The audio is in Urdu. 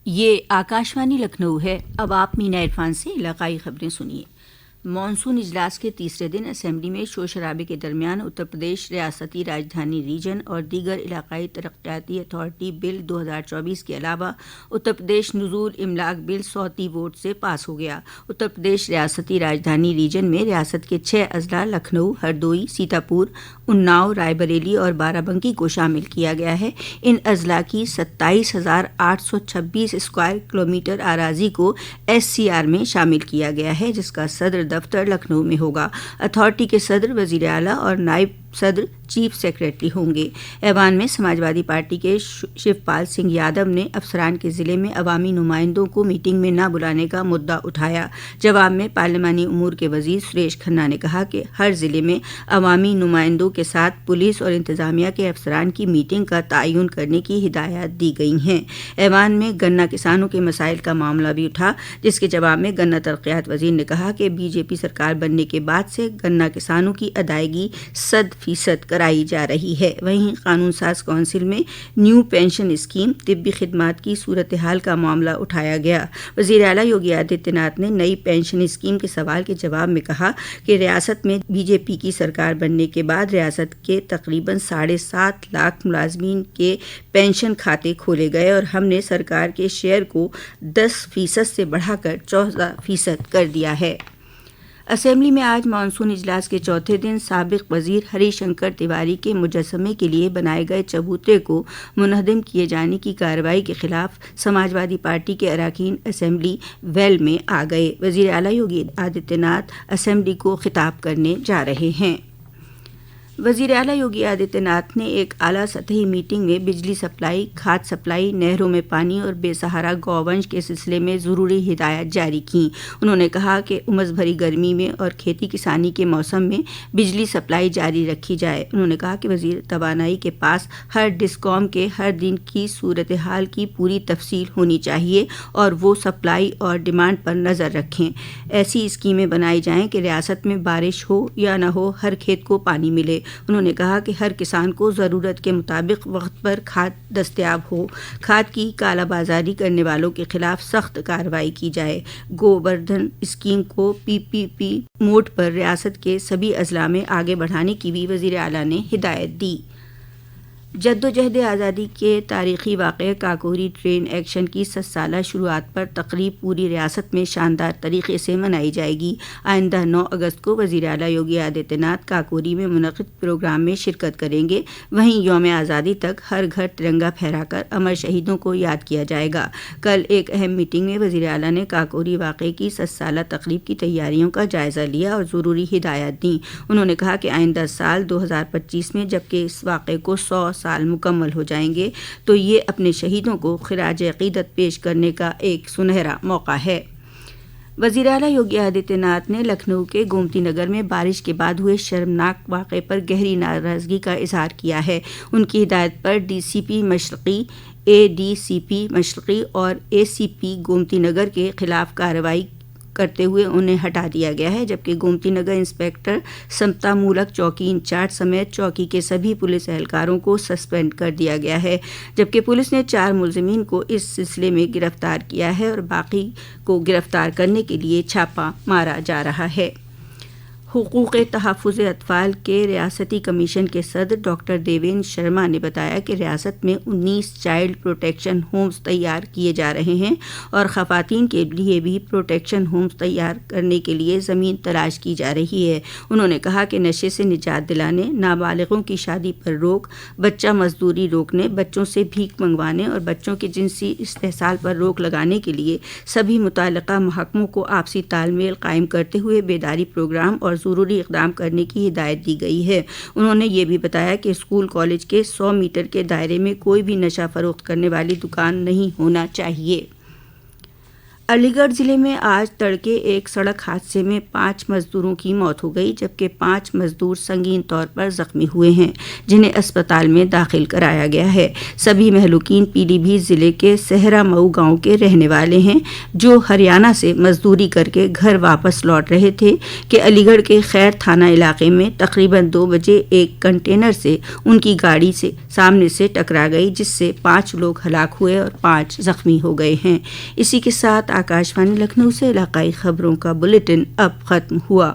یہ آکاشوانی لکھنؤ ہے۔ اب آپ مینا عرفان سے علاقائی خبریں سنیے۔ مانسون اجلاس کے تیسرے دن اسمبلی میں شور شرابے کے درمیان اتر پردیش ریاستی راجدھانی ریجن اور دیگر علاقائی ترقیاتی اتھارٹی بل 2024 کے علاوہ اتر پردیش نزول املاک بل صوتی ووٹ سے پاس ہو گیا۔ اتر پردیش ریاستی راجدھانی ریجن میں ریاست کے 6 اضلاع لکھنؤ، ہردوئی، سیتاپور، اناؤ، رائے بریلی اور بارہ بنکی کو شامل کیا گیا ہے۔ ان اضلاع کی 27,826 اسکوائر کلومیٹر اراضی کو ایس سی آر میں شامل کیا گیا ہے، جس کا صدر دفتر لکھنؤ میں ہوگا۔ اتھارٹی کے صدر وزیر اعلیٰ اور نائب صدر چیف سیکریٹری ہوں گے۔ ایوان میں سماجوادی پارٹی کے شیو پال سنگھ یادو نے افسران کے ضلع میں عوامی نمائندوں کو میٹنگ میں نہ بلانے کا مدعا اٹھایا۔ جواب میں پارلیمانی امور کے وزیر سریش کھنہ نے کہا کہ ہر ضلع میں عوامی نمائندوں کے ساتھ پولیس اور انتظامیہ کے افسران کی میٹنگ کا تعین کرنے کی ہدایات دی گئی ہیں۔ ایوان میں گنا کسانوں کے مسائل کا معاملہ بھی اٹھا، جس کے جواب میں گنا ترقیات وزیر نے کہا کہ بی جے پی سرکار بننے کے بعد سے گنا کسانوں کی ادائیگی 100% کرائی جا رہی ہے۔ وہیں قانون ساز کونسل میں نیو پینشن اسکیم، طبی خدمات کی صورتحال کا معاملہ اٹھایا گیا۔ وزیر اعلیٰ یوگی آدتیہ ناتھ نے نئی پینشن اسکیم کے سوال کے جواب میں کہا کہ ریاست میں بی جے پی کی سرکار بننے کے بعد ریاست کے تقریباً 7.5 لاکھ ملازمین کے پینشن کھاتے کھولے گئے اور ہم نے سرکار کے شیئر کو 10% سے بڑھا کر 14% کر دیا ہے۔ اسمبلی میں آج مانسون اجلاس کے چوتھے دن سابق وزیر ہری شنکر تیواری کے مجسمے کے لیے بنائے گئے چبوترے کو منہدم کیے جانے کی کارروائی کے خلاف سماجوادی پارٹی کے اراکین اسمبلی ویل میں آ گئے۔ وزیر اعلیٰ یوگی آدتیہ ناتھ اسمبلی کو خطاب کرنے جا رہے ہیں۔ وزیر اعلیٰ یوگی آدتیہ ناتھ نے ایک اعلیٰ سطحی میٹنگ میں بجلی سپلائی، کھاد سپلائی، نہروں میں پانی اور بے سہارا گوونش کے سلسلے میں ضروری ہدایات جاری کیں۔ انہوں نے کہا کہ امس بھری گرمی میں اور کھیتی کسانی کے موسم میں بجلی سپلائی جاری رکھی جائے۔ انہوں نے کہا کہ وزیر توانائی کے پاس ہر ڈسکام کے ہر دن کی صورتحال کی پوری تفصیل ہونی چاہیے اور وہ سپلائی اور ڈیمانڈ پر نظر رکھیں۔ ایسی اسکیمیں بنائی جائیں کہ ریاست میں بارش ہو یا نہ ہو ہر کھیت کو پانی ملے۔ انہوں نے کہا کہ ہر کسان کو ضرورت کے مطابق وقت پر کھاد دستیاب ہو۔ کھاد کی کالا بازاری کرنے والوں کے خلاف سخت کارروائی کی جائے۔ گوبردھن اسکیم کو پی پی پی موڈ پر ریاست کے سبھی اضلاع میں آگے بڑھانے کی بھی وزیر اعلیٰ نے ہدایت دی۔ جدوجہد آزادی کے تاریخی واقعہ کاکوری ٹرین ایکشن کی 100 سالہ شروعات پر تقریب پوری ریاست میں شاندار طریقے سے منائی جائے گی۔ آئندہ 9 اگست کو وزیر اعلیٰ یوگی آدتیہ ناتھ کاکوری میں منعقد پروگرام میں شرکت کریں گے۔ وہیں یوم آزادی تک ہر گھر ترنگا پھہرا کر امر شہیدوں کو یاد کیا جائے گا۔ کل ایک اہم میٹنگ میں وزیر اعلیٰ نے کاکوری واقعے کی 100 سالہ تقریب کی تیاریوں کا جائزہ لیا اور ضروری ہدایات دیں۔ انہوں نے کہا کہ آئندہ سال 2025 میں جبکہ اس واقعے کو 100 سال مکمل ہو جائیں گے تو یہ اپنے شہیدوں کو خراج عقیدت پیش کرنے کا ایک سنہرا موقع ہے۔ وزیر اعلیٰ یوگی آدتیہ ناتھ نے لکھنؤ کے گومتی نگر میں بارش کے بعد ہوئے شرمناک واقعے پر گہری ناراضگی کا اظہار کیا ہے۔ ان کی ہدایت پر ڈی سی پی مشرقی، اے ڈی سی پی مشرقی اور اے سی پی گومتی نگر کے خلاف کارروائی کرتے ہوئے انہیں ہٹا دیا گیا ہے، جبکہ گومتی نگر انسپکٹر سمتا مولک چوکی انچارج سمیت چوکی کے سبھی پولیس اہلکاروں کو سسپینڈ کر دیا گیا ہے، جبکہ پولیس نے 4 ملزمین کو اس سلسلے میں گرفتار کیا ہے اور باقی کو گرفتار کرنے کے لیے چھاپہ مارا جا رہا ہے۔ حقوق تحفظ اطفال کے ریاستی کمیشن کے صدر ڈاکٹر دیوین شرما نے بتایا کہ ریاست میں 19 چائلڈ پروٹیکشن ہومز تیار کیے جا رہے ہیں اور خواتین کے لیے بھی پروٹیکشن ہومز تیار کرنے کے لیے زمین تلاش کی جا رہی ہے۔ انہوں نے کہا کہ نشے سے نجات دلانے، نابالغوں کی شادی پر روک، بچہ مزدوری روکنے، بچوں سے بھیک منگوانے اور بچوں کے جنسی استحصال پر روک لگانے کے لیے سبھی متعلقہ محکموں کو آپسی تال میل قائم کرتے ہوئے بیداری پروگرام اور ضروری اقدام کرنے کی ہدایت دی گئی ہے۔ انہوں نے یہ بھی بتایا کہ اسکول کالج کے 100 میٹر کے دائرے میں کوئی بھی نشہ فروخت کرنے والی دکان نہیں ہونا چاہیے۔ علی گڑھ ضلع میں آج تڑکے ایک سڑک حادثے میں 5 مزدوروں کی موت ہو گئی جبکہ 5 مزدور سنگین طور پر زخمی ہوئے ہیں جنہیں اسپتال میں داخل کرایا گیا ہے۔ سبھی مہلوکین پیلی بھیت ضلع کے صحرا مئو گاؤں کے رہنے والے ہیں جو ہریانہ سے مزدوری کر کے گھر واپس لوٹ رہے تھے کہ علی گڑھ کے خیر تھانہ علاقے میں تقریباً 2 بجے ایک کنٹینر سے ان کی گاڑی سے سامنے سے ٹکرا گئی جس سے 5 لوگ ہلاک ہوئے اور 5 زخمی ہو گئے ہیں۔ اسی کے ساتھ آکاش وانی لکھنؤ سے علاقائی خبروں کا بلیٹن اب ختم ہوا۔